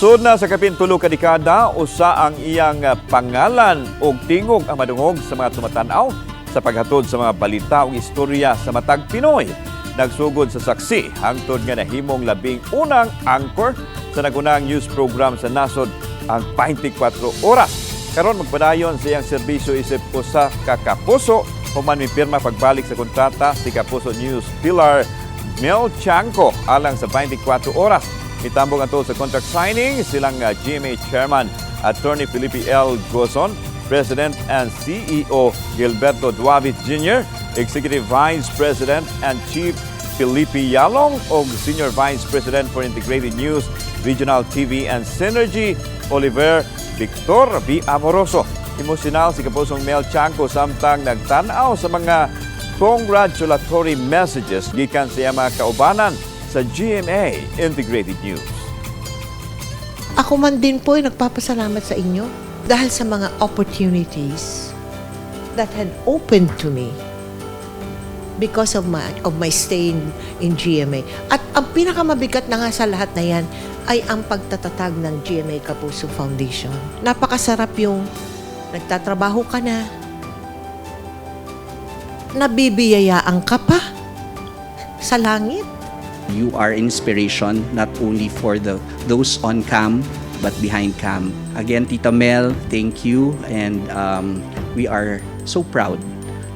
Sud na sa kapin tulo ka dekada, usa ang iyang pangalan ug tingog ang madungog sa mga tumatan-aw sa paghatod sa mga balita ug istorya sa matag Pinoy. Nagsugod sa Saksi, hangtod nga nahimong labing unang anchor sa nag-unang news program sa nasud ang 24 oras. Karon magpadayon sa iyang serbisyo isip usa ka Kapuso human mipirma pagbalik sa kontrata si Kapuso News Pillar Mel Tiangco alang sa 24 oras. Itambong ato sa contract signing silang GMA Chairman Attorney Felipe L. Gozon, President and CEO Gilberto Duavit Jr., Executive Vice President and Chief Felipe Yalong o Senior Vice President for Integrated News, Regional TV and Synergy, Oliver Victor B. Amoroso. Emosyonal si Kapusong Mel Tiangco samtang nagtanaw sa mga congratulatory messages gikan sa mga kaubanan sa GMA Integrated News. Ako man din po ay nagpapasalamat sa inyo dahil sa mga opportunities that had opened to me because of my stay in GMA. At ang pinakamabigat na nga sa lahat na yan ay ang pagtatatag ng GMA Kapuso Foundation. Napakasarap yung nagtatrabaho ka na, nabibiyayaan ka pa sa langit. You are inspiration not only for those on cam but behind cam. Again, Tita Mel, thank you, and we are so proud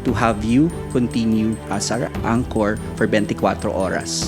to have you continue as our anchor for 24 oras.